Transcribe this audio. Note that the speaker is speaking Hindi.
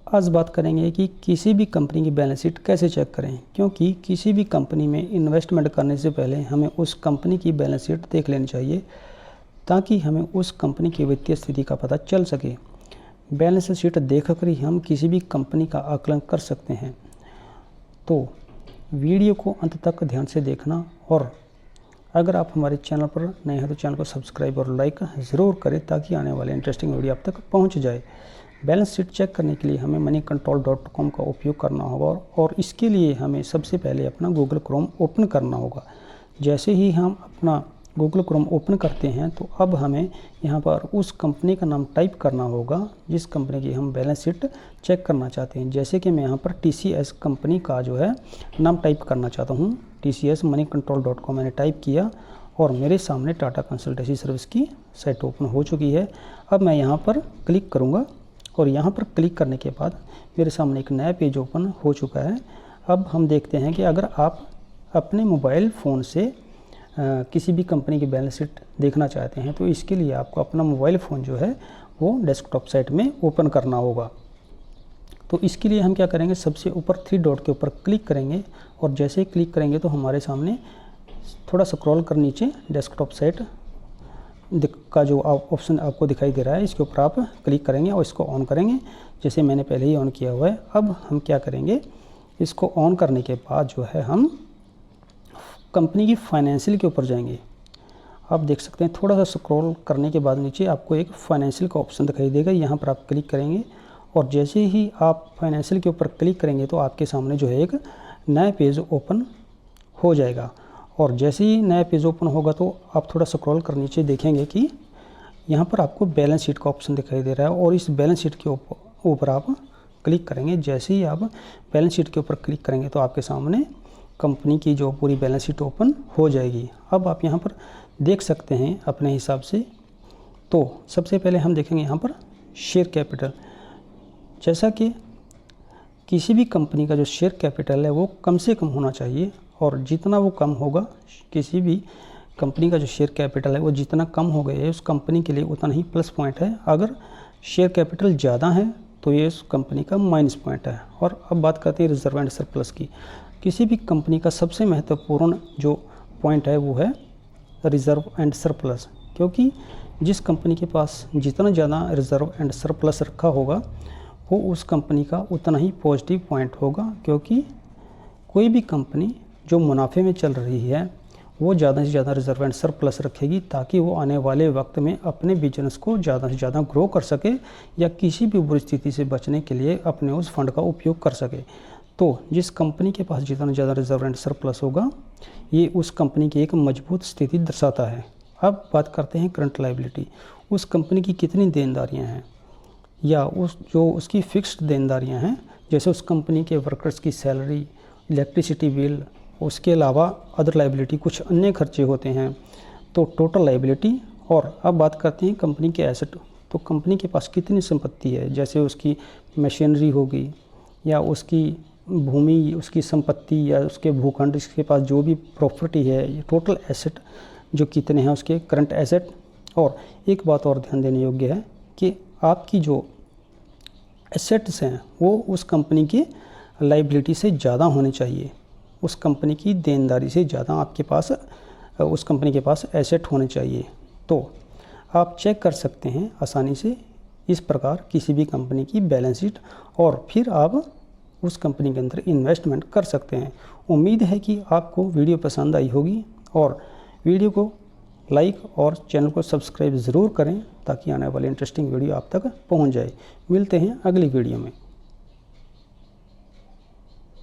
आज बात करेंगे कि किसी भी कंपनी की बैलेंस शीट कैसे चेक करें, क्योंकि किसी भी कंपनी में इन्वेस्टमेंट करने से पहले हमें उस कंपनी की बैलेंस शीट देख लेनी चाहिए ताकि हमें उस कंपनी की वित्तीय स्थिति का पता चल सके। बैलेंस शीट देखकर ही हम किसी भी कंपनी का आकलन कर सकते हैं। तो वीडियो को अंत तक ध्यान से देखना, और अगर आप हमारे चैनल पर नए हैं तो चैनल को सब्सक्राइब और लाइक ज़रूर करें ताकि आने वाले इंटरेस्टिंग वीडियो आप तक पहुंच जाए। बैलेंस शीट चेक करने के लिए हमें moneycontrol.com का उपयोग करना होगा, और इसके लिए हमें सबसे पहले अपना गूगल क्रोम ओपन करना होगा। जैसे ही हम अपना गूगल क्रोम ओपन करते हैं तो अब हमें यहाँ पर उस कंपनी का नाम टाइप करना होगा जिस कंपनी की हम बैलेंस शीट चेक करना चाहते हैं। जैसे कि मैं यहाँ पर TCS कंपनी का जो है नाम टाइप करना चाहता हूँ। TCS moneycontrol.com मैंने टाइप किया और मेरे सामने टाटा कंसल्टेंसी सर्विस की साइट ओपन हो चुकी है। अब मैं यहाँ पर क्लिक करूँगा और यहाँ पर क्लिक करने के बाद मेरे सामने एक नया पेज ओपन हो चुका है। अब हम देखते हैं कि अगर आप अपने मोबाइल फ़ोन से किसी भी कंपनी की बैलेंस शीट देखना चाहते हैं तो इसके लिए आपको अपना मोबाइल फ़ोन जो है वो डेस्कटॉप साइट में ओपन करना होगा। तो इसके लिए हम क्या करेंगे, सबसे ऊपर 3 डॉट के ऊपर क्लिक करेंगे, और जैसे ही क्लिक करेंगे तो हमारे सामने थोड़ा स्क्रॉल कर नीचे डेस्कटॉप साइट का जो ऑप्शन आपको दिखाई दे रहा है, इसके ऊपर आप क्लिक करेंगे और इसको ऑन करेंगे। जैसे मैंने पहले ही ऑन किया हुआ है। अब हम क्या करेंगे, इसको ऑन करने के बाद जो है हम कंपनी की फाइनेंशियल के ऊपर जाएंगे। आप देख सकते हैं थोड़ा सा स्क्रॉल करने के बाद नीचे आपको एक फाइनेंशियल का ऑप्शन दिखाई देगा, यहाँ पर आप क्लिक करेंगे, और जैसे ही आप फाइनेंशियल के ऊपर क्लिक करेंगे तो आपके सामने जो है एक नया पेज ओपन हो जाएगा। और जैसे ही नया पेज ओपन होगा तो आप थोड़ा स्क्रॉल कर नीचे देखेंगे कि यहाँ पर आपको बैलेंस शीट का ऑप्शन दिखाई दे रहा है, और इस बैलेंस शीट के ऊपर आप क्लिक करेंगे। जैसे ही आप बैलेंस शीट के ऊपर क्लिक करेंगे तो आपके सामने कंपनी की जो पूरी बैलेंस शीट ओपन हो जाएगी। अब आप यहाँ पर देख सकते हैं अपने हिसाब से। तो सबसे पहले हम देखेंगे यहाँ पर शेयर कैपिटल। जैसा कि किसी भी कंपनी का जो शेयर कैपिटल है वो कम से कम होना चाहिए, और जितना वो कम होगा, किसी भी कंपनी का जो शेयर कैपिटल है वो जितना कम हो गया है उस कंपनी के लिए उतना ही प्लस पॉइंट है। अगर शेयर कैपिटल ज़्यादा है तो ये उस कंपनी का माइनस पॉइंट है। और अब बात करते हैं रिजर्व एंड सरप्लस की। किसी भी कंपनी का सबसे महत्वपूर्ण जो पॉइंट है वो है रिजर्व एंड सरप्लस, क्योंकि जिस कंपनी के पास जितना ज़्यादा रिजर्व एंड सरप्लस रखा होगा वो उस कंपनी का उतना ही पॉजिटिव पॉइंट होगा। क्योंकि कोई भी कंपनी जो मुनाफे में चल रही है वो ज़्यादा से ज़्यादा रिजर्व एंड सरप्लस रखेगी ताकि वो आने वाले वक्त में अपने बिजनेस को ज़्यादा से ज़्यादा ग्रो कर सके, या किसी भी बुरी स्थिति से बचने के लिए अपने उस फंड का उपयोग कर सके। तो जिस कंपनी के पास जितना ज़्यादा रिजर्व एंड सरप्लस होगा ये उस कंपनी की एक मजबूत स्थिति दर्शाता है। अब बात करते हैं करंट लायबिलिटी। उस कंपनी की कितनी देनदारियां हैं, या उसकी फिक्स्ड देनदारियां हैं, जैसे उस कंपनी के वर्कर्स की सैलरी, इलेक्ट्रिसिटी बिल, उसके अलावा अदर लायबिलिटी कुछ अन्य खर्चे होते हैं, तो टोटल लायबिलिटी। और अब बात करते हैं कंपनी के एसेट। तो कंपनी के पास कितनी संपत्ति है, जैसे उसकी मशीनरी होगी, या उसकी भूमि, उसकी संपत्ति, या उसके भूखंड, इसके पास जो भी प्रॉपर्टी है, ये टोटल एसेट जो कितने हैं उसके करंट एसेट। और एक बात और ध्यान देने योग्य है कि आपकी जो एसेट्स हैं वो उस कंपनी की लायबिलिटी से ज़्यादा होने चाहिए, उस कंपनी की देनदारी से ज़्यादा आपके पास उस कंपनी के पास एसेट होने चाहिए। तो आप चेक कर सकते हैं आसानी से इस प्रकार किसी भी कंपनी की बैलेंस शीट, और फिर आप उस कंपनी के अंदर इन्वेस्टमेंट कर सकते हैं। उम्मीद है कि आपको वीडियो पसंद आई होगी, और वीडियो को लाइक और चैनल को सब्सक्राइब ज़रूर करें ताकि आने वाली इंटरेस्टिंग वीडियो आप तक पहुंच जाए। मिलते हैं अगली वीडियो में।